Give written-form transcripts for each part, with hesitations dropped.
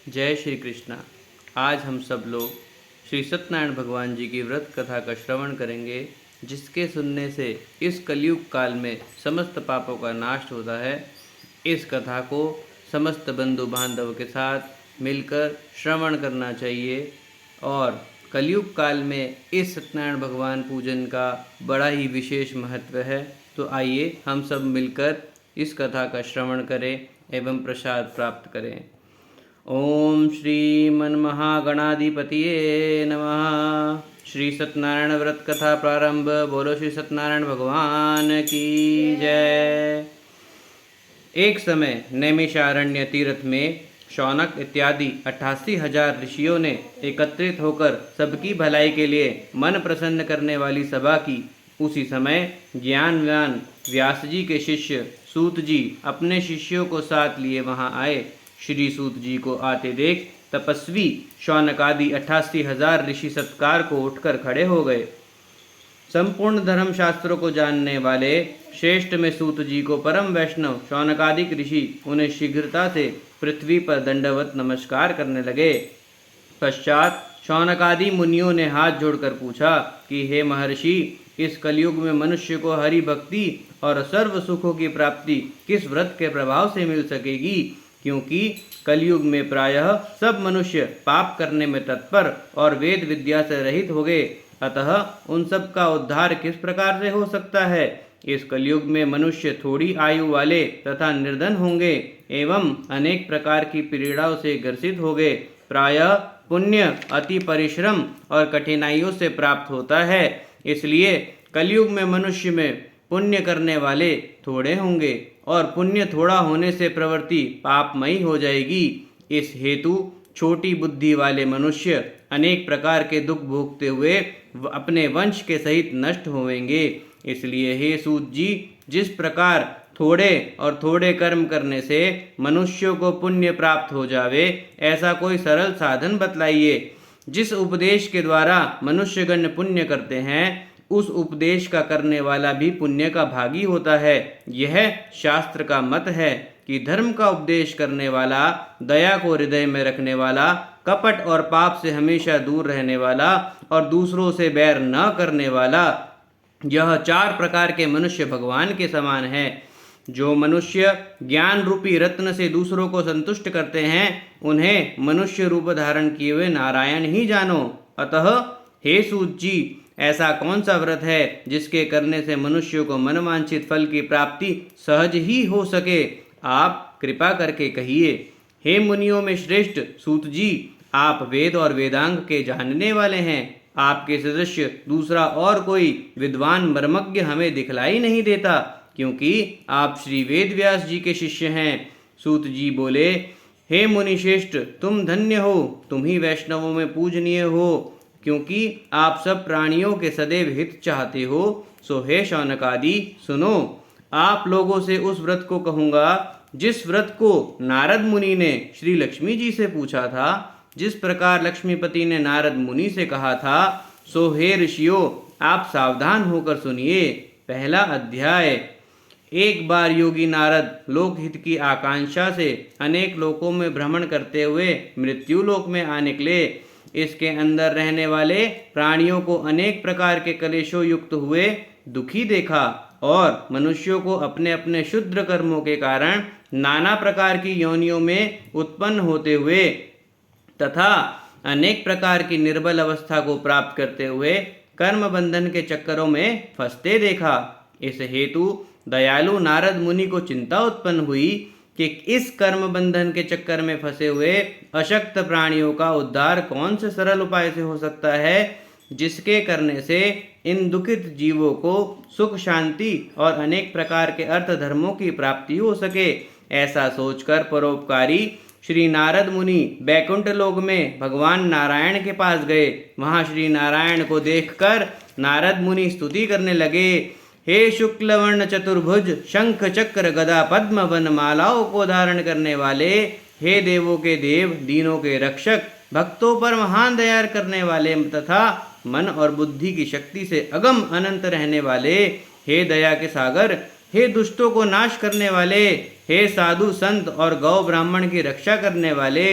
जय श्री कृष्णा। आज हम सब लोग श्री सत्यनारायण भगवान जी की व्रत कथा का श्रवण करेंगे, जिसके सुनने से इस कलयुग काल में समस्त पापों का नाश होता है। इस कथा को समस्त बंधु बांधव के साथ मिलकर श्रवण करना चाहिए और कलयुग काल में इस सत्यनारायण भगवान पूजन का बड़ा ही विशेष महत्व है। तो आइए हम सब मिलकर इस कथा का श्रवण करें एवं प्रसाद प्राप्त करें। ओम श्री मनमहागणाधिपतिये नमः। श्री सत्यनारायण व्रत कथा प्रारंभ। बोलो श्री सत्यनारायण भगवान की जय। एक समय नैमिषारण्य तीर्थ में शौनक इत्यादि 88,000 ऋषियों ने एकत्रित होकर सबकी भलाई के लिए मन प्रसन्न करने वाली सभा की। उसी समय ज्ञानवान व्यास जी के शिष्य सूत जी अपने शिष्यों को साथ लिए वहां आए। श्री सूत जी को आते देख तपस्वी शौनक आदि 88,000 ऋषि सत्कार को उठकर खड़े हो गए। संपूर्ण धर्म शास्त्रों को जानने वाले श्रेष्ठ में सूत जी को परम वैष्णव शौनकादिक ऋषि उन्हें शीघ्रता से पृथ्वी पर दंडवत नमस्कार करने लगे। पश्चात शौनकादि मुनियों ने हाथ जोड़कर पूछा कि हे महर्षि, इस कलयुग में मनुष्य को हरि भक्ति और सर्व सुखों की प्राप्ति किस व्रत के प्रभाव से मिल सकेगी? क्योंकि कलयुग में प्रायः सब मनुष्य पाप करने में तत्पर और वेद विद्या से रहित हो गए, अतः उन सब का उद्धार किस प्रकार से हो सकता है? इस कलयुग में मनुष्य थोड़ी आयु वाले तथा निर्धन होंगे एवं अनेक प्रकार की पीड़ाओं से ग्रसित हो गए। प्रायः पुण्य अति परिश्रम और कठिनाइयों से प्राप्त होता है, इसलिए कलयुग में मनुष्य में पुण्य करने वाले थोड़े होंगे और पुण्य थोड़ा होने से प्रवृत्ति पापमयी हो जाएगी। इस हेतु छोटी बुद्धि वाले मनुष्य अनेक प्रकार के दुख भोगते हुए अपने वंश के सहित नष्ट होवेंगे। इसलिए हे सूत जी, जिस प्रकार थोड़े और थोड़े कर्म करने से मनुष्यों को पुण्य प्राप्त हो जावे, ऐसा कोई सरल साधन बतलाइए। जिस उपदेश के द्वारा मनुष्यगण पुण्य करते हैं, उस उपदेश का करने वाला भी पुण्य का भागी होता है। यह शास्त्र का मत है कि धर्म का उपदेश करने वाला, दया को हृदय में रखने वाला, कपट और पाप से हमेशा दूर रहने वाला और दूसरों से बैर न करने वाला, यह 4 प्रकार के मनुष्य भगवान के समान है। जो मनुष्य ज्ञान रूपी रत्न से दूसरों को संतुष्ट करते हैं, उन्हें मनुष्य रूप धारण किए हुए नारायण ही जानो। अतः हे सूत जी, ऐसा कौन सा व्रत है जिसके करने से मनुष्यों को मनवांछित फल की प्राप्ति सहज ही हो सके? आप कृपा करके कहिए। हे मुनियों में श्रेष्ठ सूत जी, आप वेद और वेदांग के जानने वाले हैं। आपके सदस्य दूसरा और कोई विद्वान मर्मज्ञ हमें दिखलाई नहीं देता, क्योंकि आप श्री वेद व्यास जी के शिष्य हैं। सूत जी बोले, हे मुनि श्रेष्ठ, तुम धन्य हो, तुम ही वैष्णवों में पूजनीय हो, क्योंकि आप सब प्राणियों के सदैव हित चाहते हो। सो हे शौनकादि सुनो, आप लोगों से उस व्रत को कहूँगा जिस व्रत को नारद मुनि ने श्री लक्ष्मी जी से पूछा था। जिस प्रकार लक्ष्मीपति ने नारद मुनि से कहा था, सो हे ऋषियों, आप सावधान होकर सुनिए। पहला अध्याय। एक बार योगी नारद लोकहित की आकांक्षा से अनेक लोकों में भ्रमण करते हुए मृत्यु लोक में आ निकले। इसके अंदर रहने वाले प्राणियों को अनेक प्रकार के कलेशों युक्त हुए दुखी देखा और मनुष्यों को अपने अपने क्षुद्र कर्मों के कारण नाना प्रकार की योनियों में उत्पन्न होते हुए तथा अनेक प्रकार की निर्बल अवस्था को प्राप्त करते हुए कर्म बंधन के चक्करों में फंसते देखा। इस हेतु दयालु नारद मुनि को चिंता उत्पन्न हुई कि इस कर्म बंधन के चक्कर में फंसे हुए अशक्त प्राणियों का उद्धार कौन से सरल उपाय से हो सकता है, जिसके करने से इन दुखित जीवों को सुख शांति और अनेक प्रकार के अर्थ धर्मों की प्राप्ति हो सके। ऐसा सोचकर परोपकारी श्री नारद मुनि बैकुंठ लोक में भगवान नारायण के पास गए। वहां श्री नारायण को देखकर नारद मुनि स्तुति करने लगे। हे शुक्लवर्ण चतुर्भुज, शंख चक्र गदा पद्म वन मालाओं को धारण करने वाले, हे देवों के देव, दीनों के रक्षक, भक्तों पर महान दया करने वाले तथा मन और बुद्धि की शक्ति से अगम अनंत रहने वाले, हे दया के सागर, हे दुष्टों को नाश करने वाले, हे साधु संत और गौ ब्राह्मण की रक्षा करने वाले,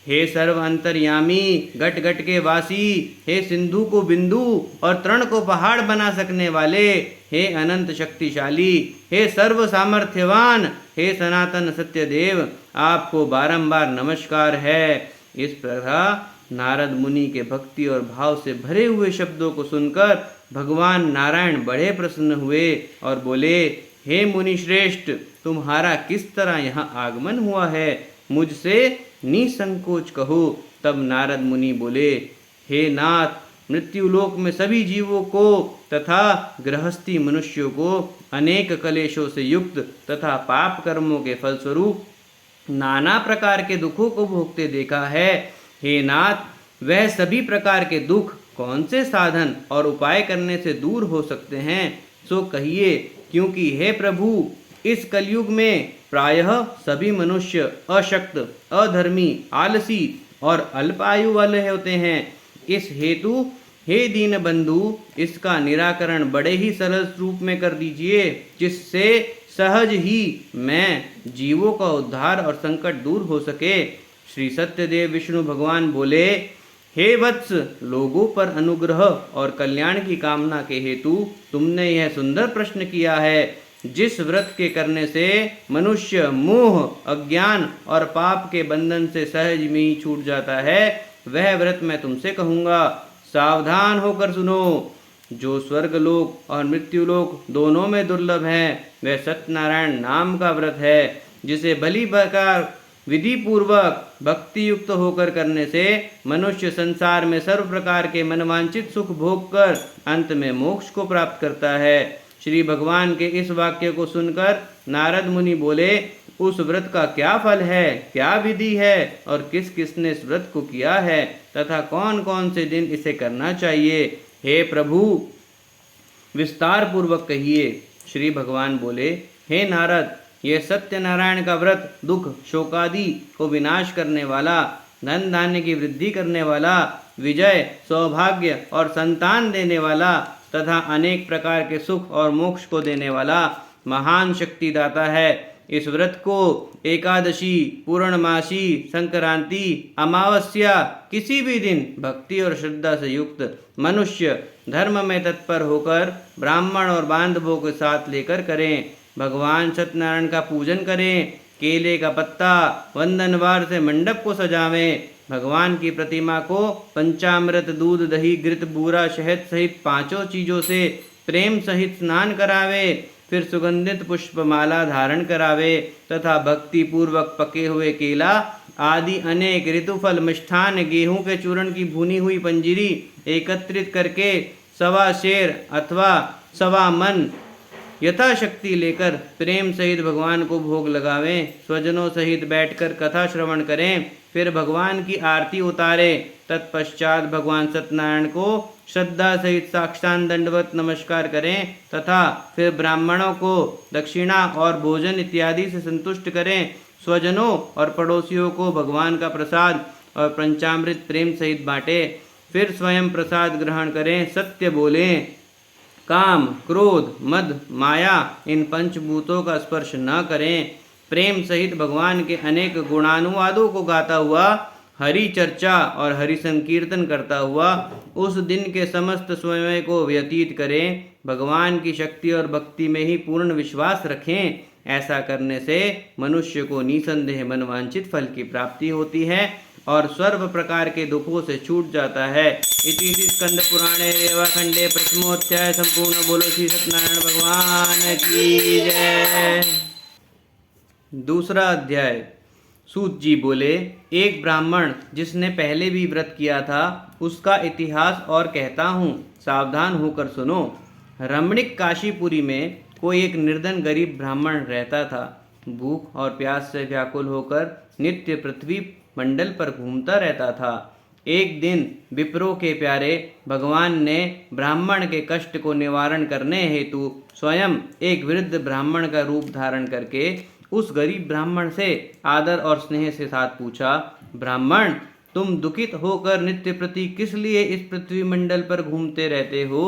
हे सर्व अंतर्यामी, घट घट के वासी, हे सिंधु को बिंदु और तृण को पहाड़ बना सकने वाले, हे अनंत शक्तिशाली, हे सर्व सामर्थ्यवान, हे सनातन सत्यदेव, आपको बारंबार नमस्कार है। इस प्रकार नारद मुनि के भक्ति और भाव से भरे हुए शब्दों को सुनकर भगवान नारायण बड़े प्रसन्न हुए और बोले, हे मुनि श्रेष्ठ, तुम्हारा किस तरह यहाँ आगमन हुआ है, मुझसे निसंकोच कहो। तब नारद मुनि बोले, हे नाथ, मृत्युलोक में सभी जीवों को तथा गृहस्थी मनुष्यों को अनेक कलेशों से युक्त तथा पाप कर्मों के फलस्वरूप नाना प्रकार के दुखों को भोगते देखा है। हे नाथ, वह सभी प्रकार के दुख कौन से साधन और उपाय करने से दूर हो सकते हैं, सो कहिए, क्योंकि हे प्रभु, इस कलयुग में प्रायः सभी मनुष्य अशक्त, अधर्मी, आलसी और अल्पायु वाले होते हैं। इस हेतु हे दीन बंधु, इसका निराकरण बड़े ही सरल रूप में कर दीजिए, जिससे सहज ही मैं जीवों का उद्धार और संकट दूर हो सके। श्री सत्यदेव विष्णु भगवान बोले, हे वत्स, लोगों पर अनुग्रह और कल्याण की कामना के हेतु तुमने यह सुंदर प्रश्न किया है। जिस व्रत के करने से मनुष्य मोह, अज्ञान और पाप के बंधन से सहज में ही छूट जाता है, वह व्रत मैं तुमसे कहूँगा। सावधान होकर सुनो। जो स्वर्गलोक और मृत्युलोक दोनों में दुर्लभ है, वह सत्यनारायण नाम का व्रत है, जिसे भली प्रकार विधि पूर्वक भक्ति युक्त होकर करने से मनुष्य संसार में सर्व प्रकार के मनवांचित सुख भोग कर अंत में मोक्ष को प्राप्त करता है। श्री भगवान के इस वाक्य को सुनकर नारद मुनि बोले, उस व्रत का क्या फल है, क्या विधि है और किस किसने इस व्रत को किया है तथा कौन कौन से दिन इसे करना चाहिए, हे प्रभु विस्तार पूर्वक कहिए। श्री भगवान बोले, हे नारद, यह सत्यनारायण का व्रत दुख शोकादि को विनाश करने वाला, धन धान्य की वृद्धि करने वाला, विजय, सौभाग्य और संतान देने वाला तथा अनेक प्रकार के सुख और मोक्ष को देने वाला महान शक्तिदाता है। इस व्रत को एकादशी, पूर्णमासी, संक्रांति, अमावस्या किसी भी दिन भक्ति और श्रद्धा से युक्त मनुष्य धर्म में तत्पर होकर ब्राह्मण और बांधवों के साथ लेकर करें। भगवान सत्यनारायण का पूजन करें, केले का पत्ता वंदनवार से मंडप को सजावें, भगवान की प्रतिमा को पंचामृत, दूध, दही, घृत, बूरा, शहद सहित 5 चीज़ों से प्रेम सहित स्नान करावे, फिर सुगंधित पुष्पमाला धारण करावे तथा भक्ति पूर्वक पके हुए केला आदि अनेक ऋतुफल, मिष्ठान, गेहूं के चूर्ण की भुनी हुई पंजीरी एकत्रित करके 1.25 शेर अथवा 1.25 मन यथाशक्ति लेकर प्रेम सहित भगवान को भोग लगावें। स्वजनों सहित बैठकर कथा श्रवण करें, फिर भगवान की आरती उतारें। तत्पश्चात भगवान सत्यनारायण को श्रद्धा सहित साष्टांग दंडवत नमस्कार करें तथा फिर ब्राह्मणों को दक्षिणा और भोजन इत्यादि से संतुष्ट करें। स्वजनों और पड़ोसियों को भगवान का प्रसाद और पंचामृत प्रेम सहित बांटें, फिर स्वयं प्रसाद ग्रहण करें। सत्य बोलें, काम, क्रोध, मद, माया इन पंचभूतों का स्पर्श न करें। प्रेम सहित भगवान के अनेक गुणानुवादों को गाता हुआ हरि चर्चा और हरि संकीर्तन करता हुआ उस दिन के समस्त समय को व्यतीत करें। भगवान की शक्ति और भक्ति में ही पूर्ण विश्वास रखें। ऐसा करने से मनुष्य को निसंदेह मनवांछित फल की प्राप्ति होती है और सर्व प्रकार के दुखों से छूट जाता है। इति स्कंद पुराणे रेवाखंडे प्रथमोध्याय संपूर्ण। बोलो श्री सत्यनारायण भगवान की जय। दूसरा अध्याय। सूत जी बोले, एक ब्राह्मण जिसने पहले भी व्रत किया था उसका इतिहास और कहता हूँ, सावधान होकर सुनो। रमणीक काशीपुरी में कोई एक निर्धन गरीब ब्राह्मण रहता था। भूख और प्यास से व्याकुल होकर नित्य पृथ्वी मंडल पर घूमता रहता था। एक दिन विप्रों के प्यारे भगवान ने ब्राह्मण के कष्ट को निवारण करने हेतु स्वयं एक वृद्ध ब्राह्मण का रूप धारण करके उस गरीब ब्राह्मण से आदर और स्नेह से साथ पूछा, ब्राह्मण, तुम दुखित होकर नित्य प्रति किस लिए इस पृथ्वी मंडल पर घूमते रहते हो?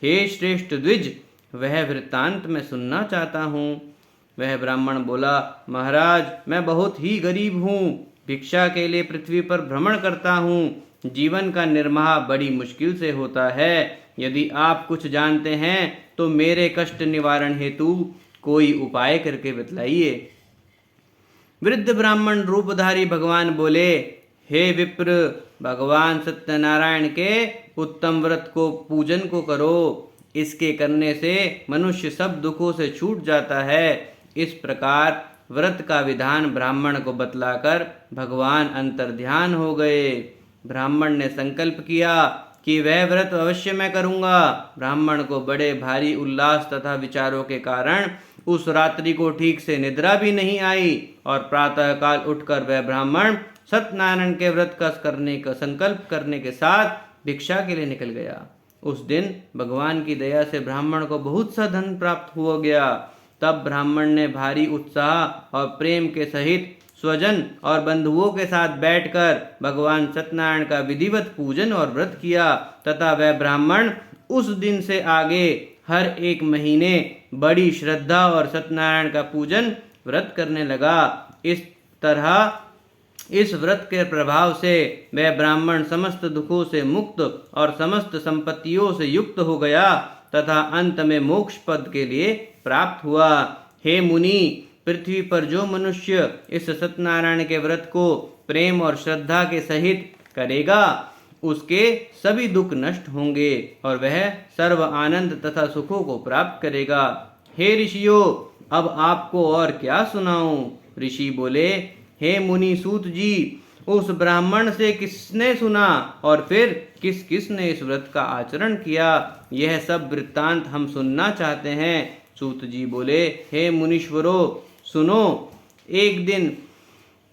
हे श्रेष्ठ द्विज, वह वृत्तांत मैं सुनना चाहता हूँ। वह ब्राह्मण बोला, महाराज, मैं बहुत ही गरीब हूँ। भिक्षा के लिए पृथ्वी पर भ्रमण करता हूँ। जीवन का निर्वाह बड़ी मुश्किल से होता है। यदि आप कुछ जानते हैं तो मेरे कष्ट निवारण हेतु कोई उपाय करके बतलाइए। वृद्ध ब्राह्मण रूपधारी भगवान बोले, हे विप्र, भगवान सत्यनारायण के उत्तम व्रत को पूजन को करो। इसके करने से मनुष्य सब दुखों से छूट जाता है। इस प्रकार व्रत का विधान ब्राह्मण को बतलाकर भगवान अंतर्ध्यान हो गए। ब्राह्मण ने संकल्प किया कि वह व्रत अवश्य मैं करूंगा। ब्राह्मण को बड़े भारी उल्लास तथा विचारों के कारण उस रात्रि को ठीक से निद्रा भी नहीं आई और प्रातःकाल उठकर वह ब्राह्मण सत्यनारायण के व्रत का करने का संकल्प करने के साथ भिक्षा के लिए निकल गया। उस दिन भगवान की दया से ब्राह्मण को बहुत सा धन प्राप्त हो गया। तब ब्राह्मण ने भारी उत्साह और प्रेम के सहित स्वजन और बंधुओं के साथ बैठकर भगवान सत्यनारायण का विधिवत पूजन और व्रत किया तथा वह ब्राह्मण उस दिन से आगे हर एक महीने बड़ी श्रद्धा और सत्यनारायण का पूजन व्रत करने लगा। इस तरह इस व्रत के प्रभाव से वह ब्राह्मण समस्त दुखों से मुक्त और समस्त संपत्तियों से युक्त हो गया तथा अंत में मोक्ष पद के लिए प्राप्त हुआ। हे मुनि, पृथ्वी पर जो मनुष्य इस सत्यनारायण के व्रत को प्रेम और श्रद्धा के सहित करेगा उसके सभी दुख नष्ट होंगे और वह सर्व आनंद तथा सुखों को प्राप्त करेगा। हे ऋषियों, अब आपको और क्या सुनाऊं? ऋषि बोले, हे मुनि सूत जी, उस ब्राह्मण से किसने सुना और फिर किस किस ने इस व्रत का आचरण किया, यह सब वृत्तांत हम सुनना चाहते हैं। सूत जी बोले, हे मुनीश्वरों, सुनो। एक दिन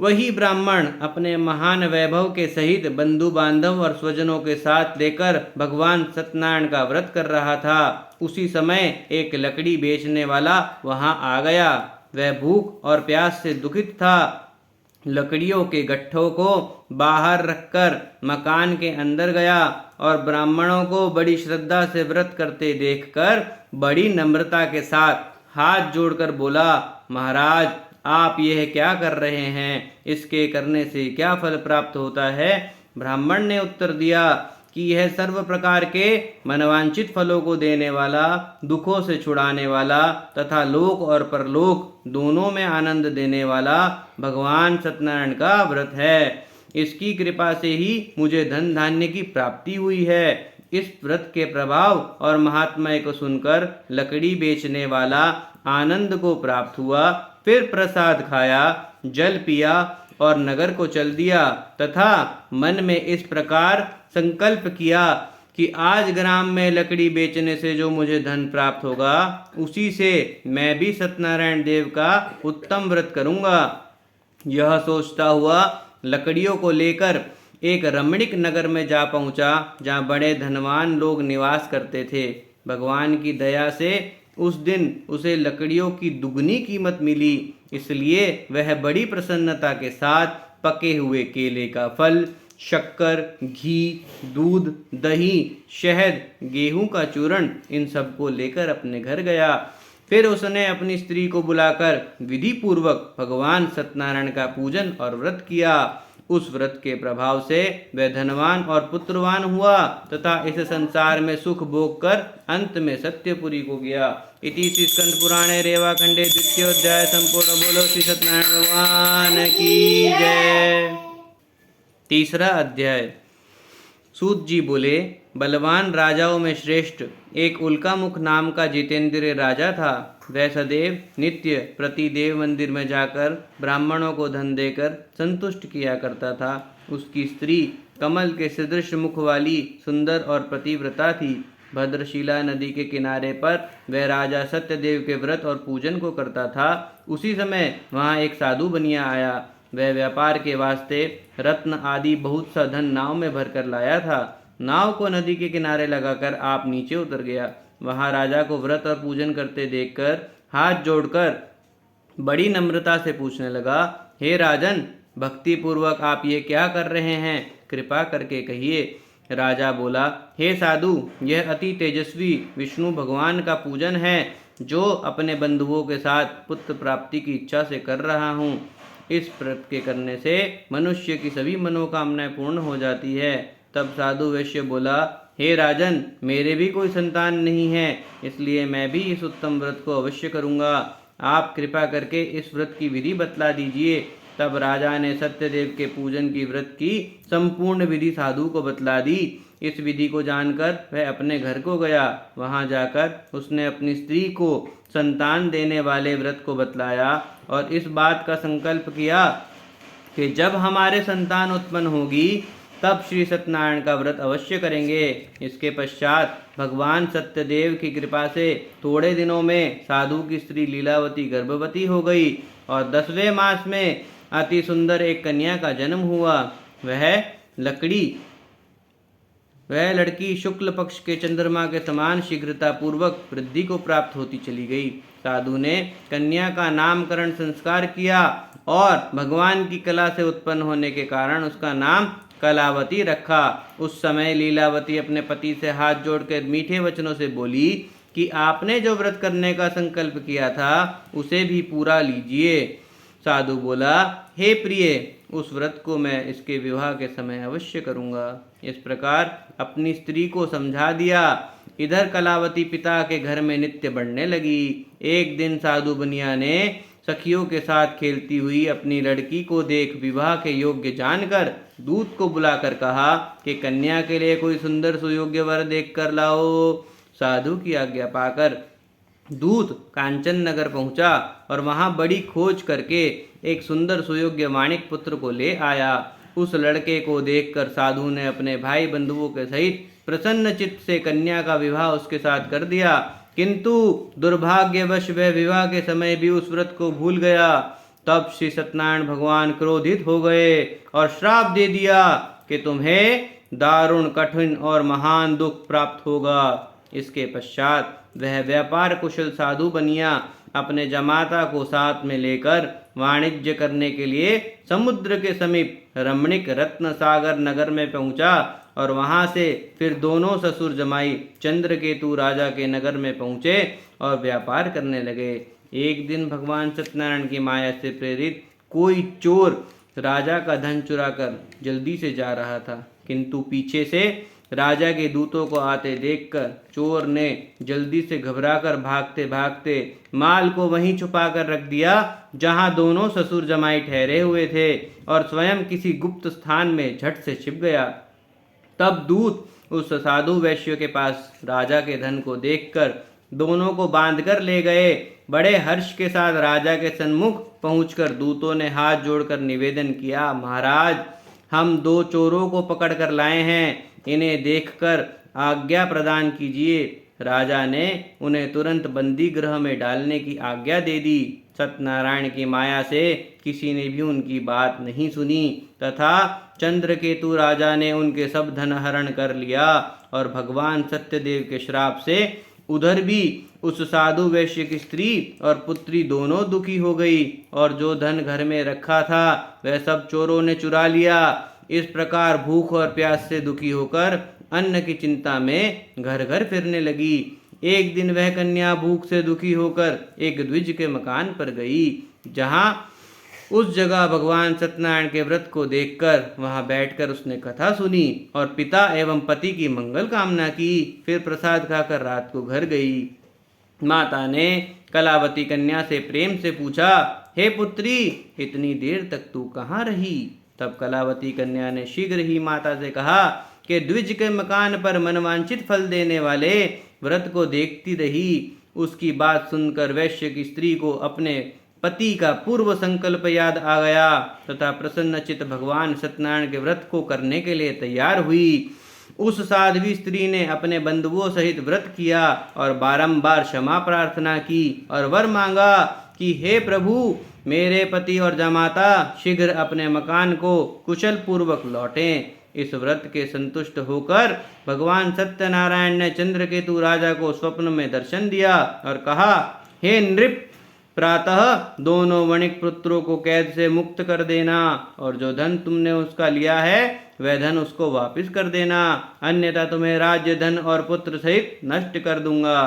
वही ब्राह्मण अपने महान वैभव के सहित बंधु बांधव और स्वजनों के साथ लेकर भगवान सत्यनारायण का व्रत कर रहा था। उसी समय एक लकड़ी बेचने वाला वहां आ गया। वह भूख और प्यास से दुखित था। लकड़ियों के गट्ठों को बाहर रखकर मकान के अंदर गया और ब्राह्मणों को बड़ी श्रद्धा से व्रत करते देखकर बड़ी नम्रता के साथ हाथ जोड़कर बोला, महाराज, आप यह क्या कर रहे हैं? इसके करने से क्या फल प्राप्त होता है? ब्राह्मण ने उत्तर दिया कि यह सर्व प्रकार के मनवांचित फलों को देने वाला, दुखों से छुड़ाने वाला तथा लोक और परलोक दोनों में आनंद देने वाला भगवान सत्यनारायण का व्रत है। इसकी कृपा से ही मुझे धन धान्य की प्राप्ति हुई है। इस व्रत के प्रभाव और महात्म्य को सुनकर लकड़ी बेचने वाला आनंद को प्राप्त हुआ। फिर प्रसाद खाया, जल पिया और नगर को चल दिया तथा मन में इस प्रकार संकल्प किया कि आज ग्राम में लकड़ी बेचने से जो मुझे धन प्राप्त होगा उसी से मैं भी सत्यनारायण देव का उत्तम व्रत करूंगा। यह सोचता हुआ लकड़ियों को लेकर एक रमणीक नगर में जा पहुंचा, जहां बड़े धनवान लोग निवास करते थे। भगवान की दया से उस दिन उसे लकड़ियों की दुगनी कीमत मिली, इसलिए वह बड़ी प्रसन्नता के साथ पके हुए केले का फल, शक्कर, घी, दूध, दही, शहद, गेहूं का चूर्ण इन सबको लेकर अपने घर गया। फिर उसने अपनी स्त्री को बुलाकर विधि पूर्वक भगवान सत्यनारायण का पूजन और व्रत किया। उस व्रत के प्रभाव से वह धनवान और पुत्रवान हुआ तथा इस संसार में सुख भोग कर अंत में सत्यपुरी को गया। इति श्री स्कंद पुराणे रेवाखंडे द्वितीयोध्याय संपूर्ण। बोलो श्री सत्यनारायण भगवान की जय। तीसरा अध्याय। सूत जी बोले, बलवान राजाओं में श्रेष्ठ एक उल्कामुख नाम का जितेंद्रिय राजा था। वह सदैव नित्य प्रति देव मंदिर में जाकर ब्राह्मणों को धन देकर संतुष्ट किया करता था। उसकी स्त्री कमल के सदृश मुख वाली सुंदर और पतिव्रता थी। भद्रशिला नदी के किनारे पर वह राजा सत्यदेव के व्रत और पूजन को करता था। उसी समय वहाँ एक साधु बनिया आया। वह व्यापार के वास्ते रत्न आदि बहुत सा धन नाव में भरकर लाया था। नाव को नदी के किनारे लगाकर आप नीचे उतर गया। वहां राजा को व्रत और पूजन करते देखकर हाथ जोड़कर बड़ी नम्रता से पूछने लगा, हे राजन, भक्ति पूर्वक आप ये क्या कर रहे हैं? कृपा करके कहिए। राजा बोला, हे साधु, यह अति तेजस्वी विष्णु भगवान का पूजन है जो अपने बंधुओं के साथ पुत्र प्राप्ति की इच्छा से कर रहा हूँ। इस व्रत के करने से मनुष्य की सभी मनोकामनाएं पूर्ण हो जाती है। तब साधु वैश्य बोला, हे राजन, मेरे भी कोई संतान नहीं है, इसलिए मैं भी इस उत्तम व्रत को अवश्य करूंगा। आप कृपा करके इस व्रत की विधि बतला दीजिए। तब राजा ने सत्यदेव के पूजन की व्रत की संपूर्ण विधि साधु को बतला दी। इस विधि को जानकर वह अपने घर को गया। वहां जाकर उसने अपनी स्त्री को संतान देने वाले व्रत को बतलाया और इस बात का संकल्प किया कि जब हमारे संतान उत्पन्न होगी तब श्री सत्यनारायण का व्रत अवश्य करेंगे। इसके पश्चात भगवान सत्यदेव की कृपा से थोड़े दिनों में साधु की स्त्री लीलावती गर्भवती हो गई और 10वें मास में अति सुंदर एक कन्या का जन्म हुआ। वह लड़की शुक्ल पक्ष के चंद्रमा के समान शीघ्रता पूर्वक वृद्धि को प्राप्त होती चली गई। साधु ने कन्या का नामकरण संस्कार किया और भगवान की कला से उत्पन्न होने के कारण उसका नाम कलावती रखा। उस समय लीलावती अपने पति से हाथ जोड़कर मीठे वचनों से बोली कि आपने जो व्रत करने का संकल्प किया था उसे भी पूरा लीजिए। साधु बोला, हे प्रिय, उस व्रत को मैं इसके विवाह के समय अवश्य करूंगा। इस प्रकार अपनी स्त्री को समझा दिया। इधर कलावती पिता के घर में नित्य बढ़ने लगी। एक दिन साधु बनिया ने सखियों के साथ खेलती हुई अपनी लड़की को देख विवाह के योग्य जानकर दूत को बुलाकर कहा कि कन्या के लिए कोई सुंदर सुयोग्य वर देख कर लाओ। साधु की आज्ञा पाकर दूत कांचन नगर पहुंचा और वहां बड़ी खोज करके एक सुंदर सुयोग्य माणिक पुत्र को ले आया। उस लड़के को देखकर साधु ने अपने भाई बंधुओं के सहित प्रसन्न चित्त से कन्या का विवाह उसके साथ कर दिया, किंतु दुर्भाग्यवश वह विवाह के समय भी उस व्रत को भूल गया। तब श्री सत्यनारायण भगवान क्रोधित हो गए और श्राप दे दिया कि तुम्हें दारुण, कठिन और महान दुख प्राप्त होगा। इसके पश्चात वह व्यापार कुशल साधु बनिया अपने जमाता को साथ में लेकर वाणिज्य करने के लिए समुद्र के समीप रमणीक रत्न सागर नगर में पहुंचा और वहां से फिर दोनों ससुर जमाई चंद्रकेतु राजा के नगर में पहुंचे और व्यापार करने लगे। एक दिन भगवान सत्यनारायण की माया से प्रेरित कोई चोर राजा का धन चुराकर जल्दी से जा रहा था, किंतु पीछे से राजा के दूतों को आते देखकर चोर ने जल्दी से घबराकर भागते भागते माल को वहीं छुपाकर रख दिया जहां दोनों ससुर जमाई ठहरे हुए थे और स्वयं किसी गुप्त स्थान में झट से छिप गया। तब दूत उस साधु वैश्य के पास राजा के धन को देखकर दोनों को बांधकर ले गए। बड़े हर्ष के साथ राजा के सन्मुख पहुंचकर दूतों ने हाथ जोड़कर निवेदन किया, महाराज, हम 2 चोरों को पकड़ कर लाए हैं, इन्हें देखकर आज्ञा प्रदान कीजिए। राजा ने उन्हें तुरंत बंदी गृह में डालने की आज्ञा दे दी। सत्यनारायण की माया से किसी ने भी उनकी बात नहीं सुनी तथा चंद्रकेतु राजा ने उनके सब धन हरण कर लिया और भगवान सत्यदेव के श्राप से उधर भी उस साधु वैश्य की स्त्री और पुत्री दोनों दुखी हो गई और जो धन घर में रखा था वह सब चोरों ने चुरा लिया। इस प्रकार भूख और प्यास से दुखी होकर अन्न की चिंता में घर घर फिरने लगी। एक दिन वह कन्या भूख से दुखी होकर एक द्विज के मकान पर गई, जहां उस जगह भगवान सत्यनारायण के व्रत को देखकर वहां बैठकर उसने कथा सुनी और पिता एवं पति की मंगल कामना की। फिर प्रसाद खाकर रात को घर गई। माता ने कलावती कन्या से प्रेम से पूछा, हे पुत्री, इतनी देर तक तू कहाँ रही? तब कलावती कन्या ने शीघ्र ही माता से कहा कि द्विज के मकान पर मनवांछित फल देने वाले व्रत को देखती रही। उसकी बात सुनकर वैश्य की स्त्री को अपने पति का पूर्व संकल्प याद आ गया तथा प्रसन्नचित भगवान सत्यनारायण के व्रत को करने के लिए तैयार हुई। उस साध्वी स्त्री ने अपने बंधुओं सहित व्रत किया और बारंबार क्षमा प्रार्थना की और वर मांगा कि हे प्रभु, मेरे पति और जमाता शीघ्र अपने मकान को कुशल पूर्वक लौटें। इस व्रत के संतुष्ट होकर भगवान सत्यनारायण ने चंद्रकेतु राजा को स्वप्न में दर्शन दिया और कहा, हे नृप, प्रातः दोनों वणिक पुत्रों को कैद से मुक्त कर देना और जो धन तुमने उसका लिया है वह धन उसको वापस कर देना, अन्यथा तुम्हें राज्य, धन और पुत्र सहित नष्ट कर दूंगा।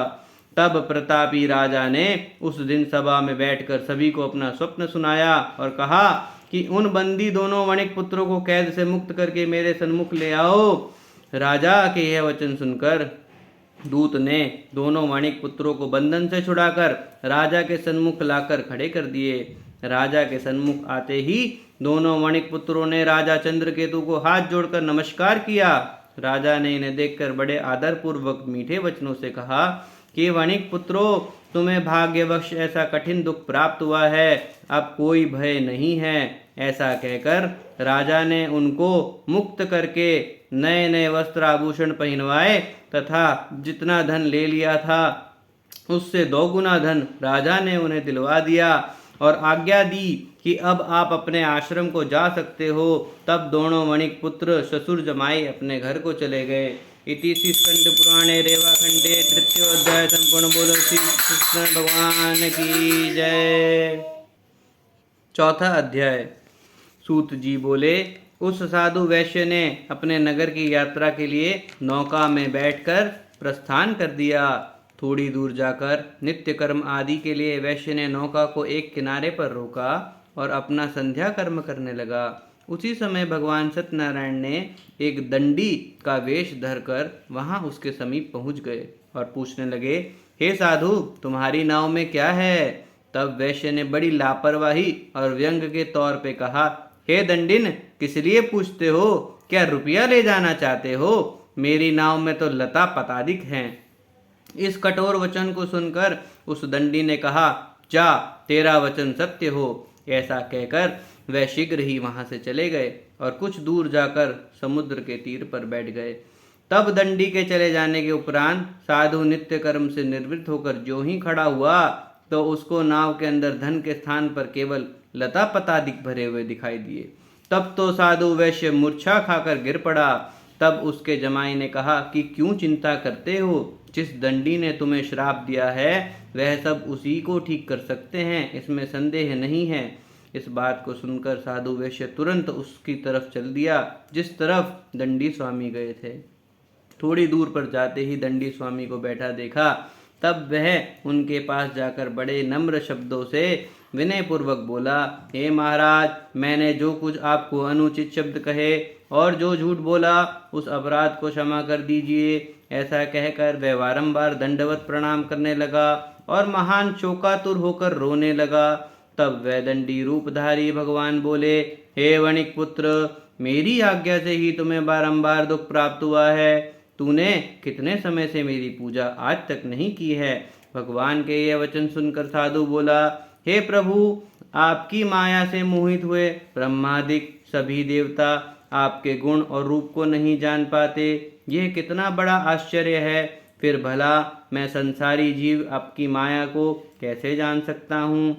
तब प्रतापी राजा ने उस दिन सभा में बैठकर सभी को अपना स्वप्न सुनाया और कहा कि उन बंदी दोनों वणिक पुत्रों को कैद से मुक्त करके मेरे सन्मुख ले आओ। राजा के यह वचन सुनकर दूत ने दोनों वणिक पुत्रों को बंधन से छुड़ाकर राजा के सन्मुख लाकर खड़े कर दिए। राजा के सन्मुख आते ही दोनों वणिक पुत्रों ने राजा चंद्रकेतु को हाथ जोड़कर नमस्कार किया। राजा ने इन्हें देखकर बड़े आदरपूर्वक मीठे वचनों से कहा कि वणिक पुत्रों, तुम्हें भाग्यवश ऐसा कठिन दुख प्राप्त हुआ है, अब कोई भय नहीं है। ऐसा कहकर राजा ने उनको मुक्त करके नए नए वस्त्र आभूषण पहनवाए तथा जितना धन ले लिया था उससे 2 गुना धन राजा ने उन्हें दिलवा दिया और आज्ञा दी कि अब आप अपने आश्रम को जा सकते हो। तब दोनों वणिक पुत्र ससुर जमाई अपने घर को चले गए। इति श्री स्कंद पुराणे रेवाखंडे तृतीयोध्याय संपूर्ण। बोलो श्री कृष्ण भगवान की जय। चौथा अध्याय। सूत जी बोले, उस साधु वैश्य ने अपने नगर की यात्रा के लिए नौका में बैठकर प्रस्थान कर दिया। थोड़ी दूर जाकर नित्य कर्म आदि के लिए वैश्य ने नौका को एक किनारे पर रोका और अपना संध्या कर्म करने लगा। उसी समय भगवान सत्यनारायण ने एक दंडी का वेश धरकर वहां उसके समीप पहुंच गए और पूछने लगे, हे साधु, तुम्हारी नाव में क्या है? तब वैश्य ने बड़ी लापरवाही और व्यंग के तौर पे कहा, हे दंडिन, किस लिए पूछते हो? क्या रुपया ले जाना चाहते हो? मेरी नाव में तो लता पतादिक हैं। इस कठोर वचन को सुनकर उस दंडी ने कहा, जा, तेरा वचन सत्य हो। ऐसा कहकर वह शीघ्र ही वहां से चले गए और कुछ दूर जाकर समुद्र के तीर पर बैठ गए। तब दंडी के चले जाने के उपरांत साधु नित्य कर्म से निवृत्त होकर जो ही खड़ा हुआ तो उसको नाव के अंदर धन के स्थान पर केवल लता पतादिक भरे हुए दिखाई दिए। तब तो साधु वैश्य मूर्छा खाकर गिर पड़ा। तब उसके जमाई ने कहा कि क्यों चिंता करते हो? जिस दंडी ने तुम्हें श्राप दिया है वह सब उसी को ठीक कर सकते हैं, इसमें संदेह नहीं है। इस बात को सुनकर साधु वैश्य तुरंत उसकी तरफ चल दिया जिस तरफ दंडी स्वामी गए थे। थोड़ी दूर पर जाते ही दंडी स्वामी को बैठा देखा। तब वह उनके पास जाकर बड़े नम्र शब्दों से विनय पूर्वक बोला, हे महाराज, मैंने जो कुछ आपको अनुचित शब्द कहे और जो झूठ बोला उस अपराध को क्षमा कर दीजिए। ऐसा कहकर वह बारंबार दंडवत प्रणाम करने लगा और महान शोकातुर होकर रोने लगा। तब वह दंडी रूपधारी भगवान बोले, हे वणिक पुत्र, मेरी आज्ञा से ही तुम्हें बारंबार दुख प्राप्त हुआ है। तूने कितने समय से मेरी पूजा आज तक नहीं की है? भगवान के यह वचन सुनकर साधु बोला, हे प्रभु, आपकी माया से मोहित हुए ब्रह्मादिक सभी देवता आपके गुण और रूप को नहीं जान पाते। यह कितना बड़ा आश्चर्य है। फिर भला मैं संसारी जीव आपकी माया को कैसे जान सकता हूँ?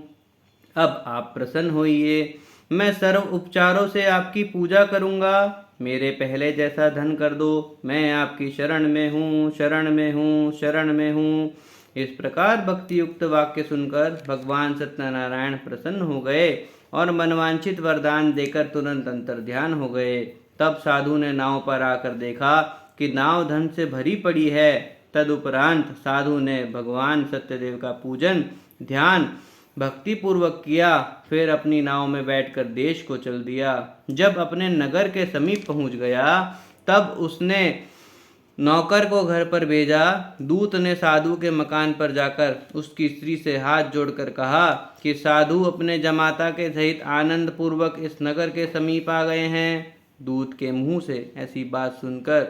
अब आप प्रसन्न होइए, मैं सर्व उपचारों से आपकी पूजा करूँगा। मेरे पहले जैसा धन कर दो, मैं आपकी शरण में हूँ, शरण में हूँ, शरण में हूँ। इस प्रकार भक्ति युक्त वाक्य सुनकर भगवान सत्यनारायण प्रसन्न हो गए और मनवांछित वरदान देकर तुरंत अंतर ध्यान हो गए। तब साधु ने नाव पर आकर देखा कि नाव धन से भरी पड़ी है। तदुपरांत साधु ने भगवान सत्यदेव का पूजन ध्यान भक्ति पूर्वक किया। फिर अपनी नाव में बैठकर देश को चल दिया। जब अपने नगर के समीप पहुंच गया तब उसने नौकर को घर पर भेजा। दूत ने साधु के मकान पर जाकर उसकी स्त्री से हाथ जोड़कर कहा कि साधु अपने जमाता के सहित आनंद पूर्वक इस नगर के समीप आ गए हैं। दूत के मुंह से ऐसी बात सुनकर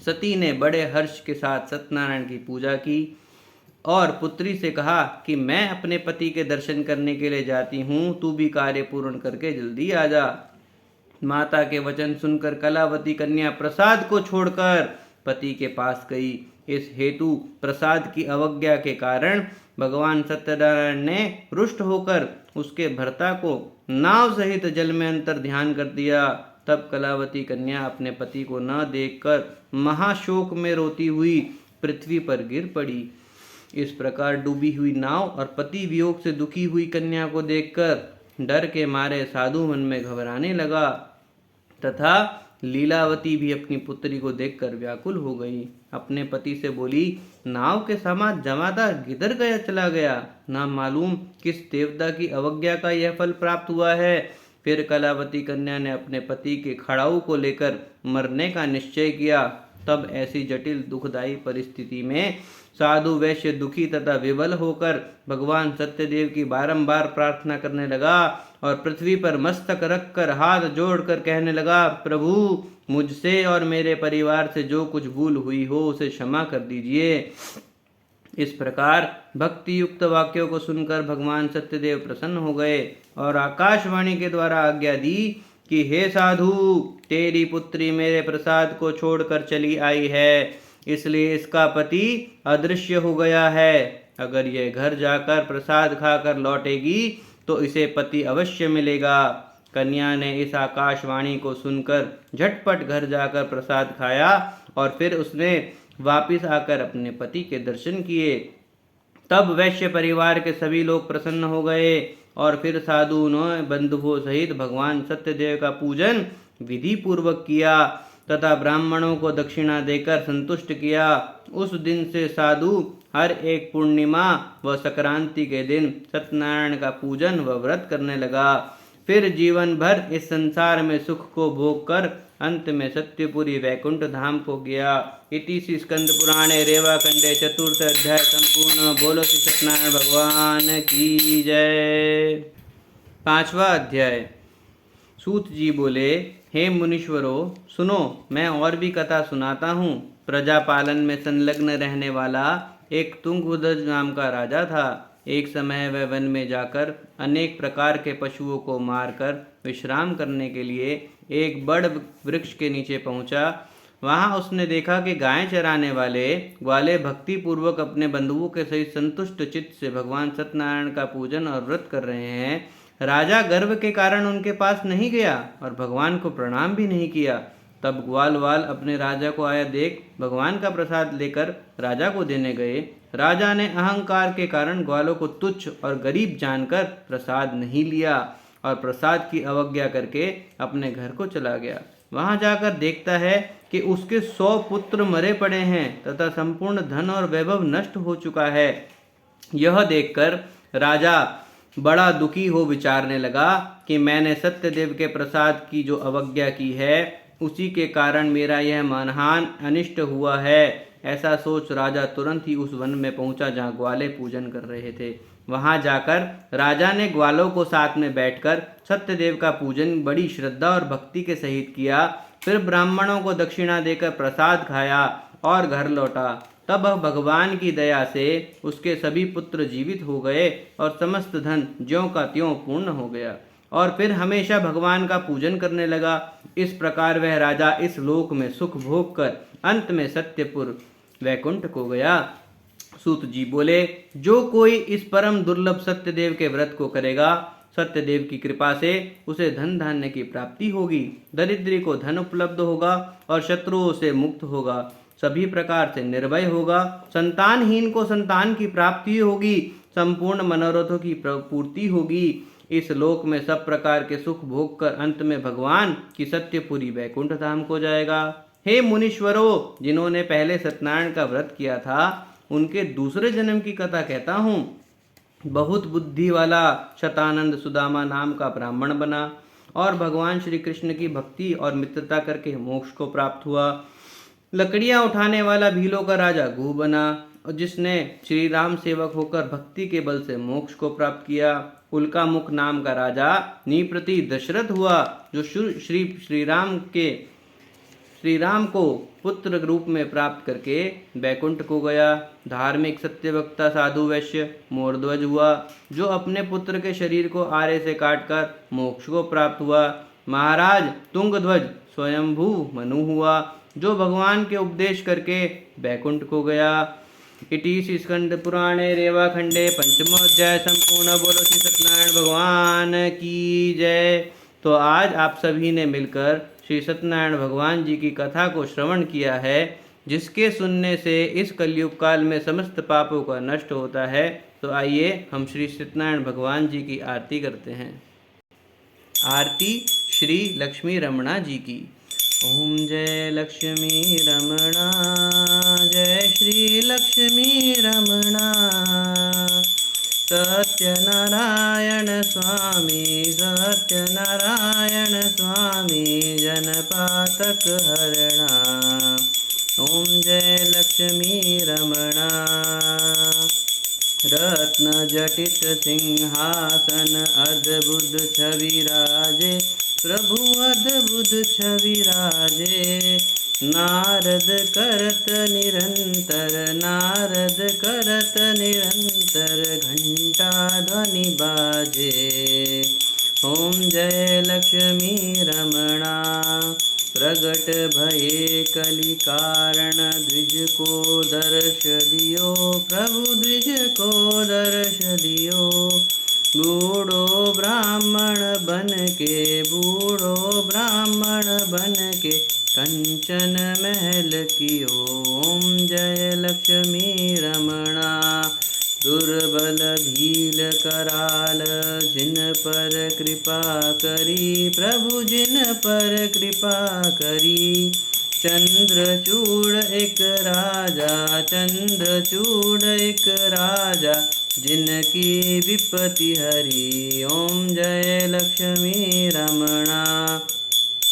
सती ने बड़े हर्ष के साथ सत्यनारायण की पूजा की और पुत्री से कहा कि मैं अपने पति के दर्शन करने के लिए जाती हूँ, तू भी कार्य पूर्ण करके जल्दी आ जा। माता के वचन सुनकर कलावती कन्या प्रसाद को छोड़कर पति के पास गई। इस हेतु प्रसाद की अवज्ञा के कारण भगवान सत्यनारायण ने रुष्ट होकर उसके भर्ता को नाव सहित जल में अंतर ध्यान कर दिया। तब कलावती कन्या अपने पति को न देखकर महाशोक में रोती हुई पृथ्वी पर गिर पड़ी। इस प्रकार डूबी हुई नाव और पति वियोग से दुखी हुई कन्या को देखकर डर के मारे साधु मन में घबराने लगा तथा लीलावती भी अपनी पुत्री को देखकर व्याकुल हो गई। अपने पति से बोली, नाव के सामान जमादार किधर गया चला गया, ना मालूम किस देवता की अवज्ञा का यह फल प्राप्त हुआ है। फिर कलावती कन्या ने अपने पति के खड़ाऊ को लेकर मरने का निश्चय किया। तब ऐसी जटिल दुखदायी परिस्थिति में साधु वैश्य दुखी तथा विवल होकर भगवान सत्यदेव की बारंबार प्रार्थना करने लगा और पृथ्वी पर मस्तक रखकर हाथ जोड़कर कहने लगा, प्रभु, मुझसे और मेरे परिवार से जो कुछ भूल हुई हो उसे क्षमा कर दीजिए। इस प्रकार भक्ति युक्त वाक्यों को सुनकर भगवान सत्यदेव प्रसन्न हो गए और आकाशवाणी के द्वारा आज्ञा दी कि हे साधु, तेरी पुत्री मेरे प्रसाद को छोड़कर चली आई है, इसलिए इसका पति अदृश्य हो गया है। अगर यह घर जाकर प्रसाद खाकर लौटेगी तो इसे पति अवश्य मिलेगा। कन्या ने इस आकाशवाणी को सुनकर झटपट घर जाकर प्रसाद खाया और फिर उसने वापिस आकर अपने पति के दर्शन किए। तब वैश्य परिवार के सभी लोग प्रसन्न हो गए और फिर साधु ने बंधुओं सहित भगवान सत्यदेव का पूजन विधि पूर्वक किया तथा ब्राह्मणों को दक्षिणा देकर संतुष्ट किया। उस दिन से साधु हर एक पूर्णिमा व संक्रांति के दिन सत्यनारायण का पूजन व व्रत करने लगा। फिर जीवन भर इस संसार में सुख को भोग कर अंत में सत्यपुरी वैकुंठ धाम को गया। इति श्री स्कंद पुराणे रेवा खंडे चतुर्थ अध्याय संपूर्ण। बोलो श्री सत्यनारायण भगवान की जय। 5वां अध्याय। सूत जी बोले, हे मुनीश्वरों, सुनो, मैं और भी कथा सुनाता हूँ। प्रजा पालन में संलग्न रहने वाला एक तुंगध्वज नाम का राजा था। एक समय वह वन में जाकर अनेक प्रकार के पशुओं को मारकर विश्राम करने के लिए एक बड़ वृक्ष के नीचे पहुंचा। वहां उसने देखा कि गायें चराने वाले ग्वाले भक्ति पूर्वक अपने बंधुओं के सहित संतुष्ट चित्त से भगवान सत्यनारायण का पूजन और व्रत कर रहे हैं। राजा गर्व के कारण उनके पास नहीं गया और भगवान को प्रणाम भी नहीं किया। तब ग्वाल वाल अपने राजा को आया देख भगवान का प्रसाद लेकर राजा को देने गए। राजा ने अहंकार के कारण ग्वालों को तुच्छ और गरीब जानकर प्रसाद नहीं लिया और प्रसाद की अवज्ञा करके अपने घर को चला गया। वहां जाकर देखता है कि उसके 100 पुत्र मरे पड़े हैं तथा संपूर्ण धन और वैभव नष्ट हो चुका है। यह देखकर राजा बड़ा दुखी हो विचारने लगा कि मैंने सत्यदेव के प्रसाद की जो अवज्ञा की है उसी के कारण मेरा यह महान अनिष्ट हुआ है। ऐसा सोच राजा तुरंत ही उस वन में पहुंचा जहां ग्वाले पूजन कर रहे थे। वहां जाकर राजा ने ग्वालों को साथ में बैठकर सत्यदेव का पूजन बड़ी श्रद्धा और भक्ति के सहित किया। फिर ब्राह्मणों को दक्षिणा देकर प्रसाद खाया और घर लौटा। तब भगवान की दया से उसके सभी पुत्र जीवित हो गए और समस्त धन ज्यों का त्यों पूर्ण हो गया और फिर हमेशा भगवान का पूजन करने लगा। इस प्रकार वह राजा इस लोक में सुख भोग कर अंत में सत्यपुर वैकुंठ को गया। सूत जी बोले, जो कोई इस परम दुर्लभ सत्यदेव के व्रत को करेगा, सत्यदेव की कृपा से उसे धन धान्य की प्राप्ति होगी, दरिद्री को धन उपलब्ध होगा और शत्रुओं से मुक्त होगा, सभी प्रकार से निर्भय होगा, संतानहीन को संतान की प्राप्ति होगी, संपूर्ण मनोरथों की पूर्ति होगी। इस लोक में सब प्रकार के सुख भोग कर अंत में भगवान की सत्यपुरी वैकुंठ धाम को जाएगा। हे मुनीश्वरों, जिन्होंने पहले सत्यनारायण का व्रत किया था उनके दूसरे जन्म की कथा कहता हूँ। बहुत बुद्धि वाला शतानंद सुदामा नाम का ब्राह्मण बना और भगवान श्री कृष्ण की भक्ति और मित्रता करके मोक्ष को प्राप्त हुआ। लकड़ियां उठाने वाला भीलों का राजा गुह बना और जिसने श्री राम सेवक होकर भक्ति के बल से मोक्ष को प्राप्त किया। उल्का मुख नाम का राजा निप्रति दशरथ हुआ जो श्री राम को पुत्र रूप में प्राप्त करके बैकुंठ को गया। धार्मिक सत्यवक्ता साधु वैश्य मोरध्वज हुआ जो अपने पुत्र के शरीर को आरे से काटकर मोक्ष को प्राप्त हुआ। महाराज तुंगध्वज स्वयंभू मनु हुआ जो भगवान के उपदेश करके बैकुंठ को गया। इति श्री स्कंद पुराणे रेवा खंडे 5वां अध्याय संपूर्ण। बोलो श्री सत्यनारायण भगवान की जय। तो आज आप सभी ने मिलकर श्री सत्यनारायण भगवान जी की कथा को श्रवण किया है, जिसके सुनने से इस कलयुग काल में समस्त पापों का नष्ट होता है। तो आइए हम श्री सत्यनारायण भगवान जी की आरती करते हैं। आरती श्री लक्ष्मी रमणा जी की। ओम जय लक्ष्मी रमणा, जय श्री लक्ष्मी रमणा। सत्यनारायण स्वामी, सत्यनारायण स्वामी, जनपातक हरणा। ओम जय लक्ष्मी रमणा। रत्न जटित सिंहासन अद्भुत छवि राजे, प्रभु अद्भुत छवि राजे। नारद करत निरंतर, नारद करत निरंतर, घंटा ध्वनि बाजे। ओम जय लक्ष्मी रमणा। प्रगट भये कलि कारण, द्विज को दर्श दियो, प्रभु द्विज को दर्श दियो। बूढ़ो ब्राह्मण बन के, बूढ़ो ब्राह्मण बन के, कंचन महल कियो। ओम जय लक्ष्मी रमणा। दुर्बल भील कराल, जिन पर कृपा करी, प्रभु जिन पर कृपा करी। चंद्रचूड़ एक राजा, चंद्रचूड़ एक राजा, जिनकी विपत्ति हरी। ओम जय लक्ष्मी रमणा।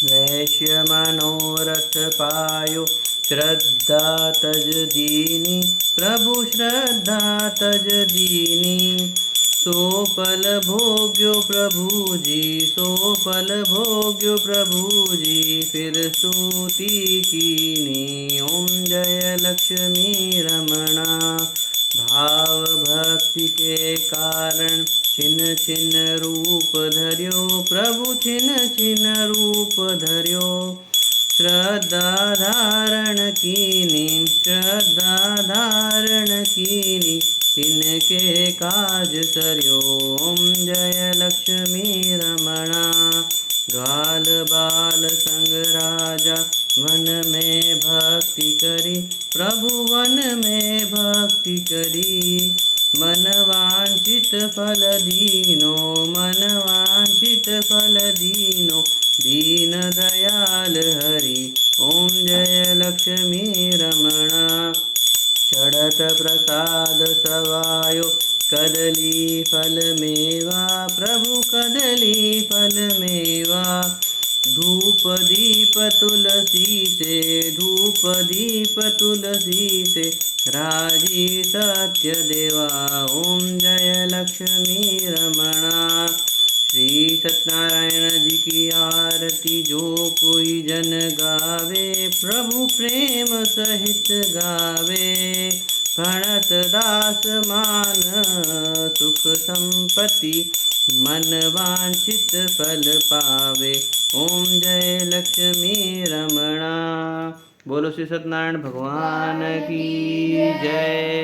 वैश्य मनोरथ पायो, श्रद्धा तज दीनी, प्रभु श्रद्धा तज दीनी। सो फल भोग्यो प्रभु जी, सो फल भोग्यो प्रभु जी, फिर स्तुति कीनी। ओम जय लक्ष्मी रमणा। भाव भक्ति के कारण छिन छिन रूप धर्यो, प्रभु छिन छिन रूप धर्यो। श्रद्धा धारण कीनी, श्रद्धा धारण कीनी, तिनके काज सर्यो। ओम जय लक्ष्मी रमणा। ग्वाल बाल संग राजा, वन में भक्ति करी, प्रभु वन में भक्ति करी। मन वांछित फल दीनो, मन वांछित फल दीनो, दीन दयाल हरि। ओम जय लक्ष्मी रमणा। चढ़त प्रसाद सवायो, कदली फल मेवा, प्रभु कदली फल मेवा। धूप दीप तुलसी से, धूप दीप तुलसी से, राजी सत्य देवा। ओम जय लक्ष्मी रमणा। श्री सत्यनारायण जी की आरती जो कोई जन गावे, प्रभु प्रेम सहित गावे। प्रणत दास मान सुख संपत्ति, मन वांछित फल पावे। ओम जय लक्ष्मी रमणा। बोलो श्री सत्यनारायण भगवान की जय।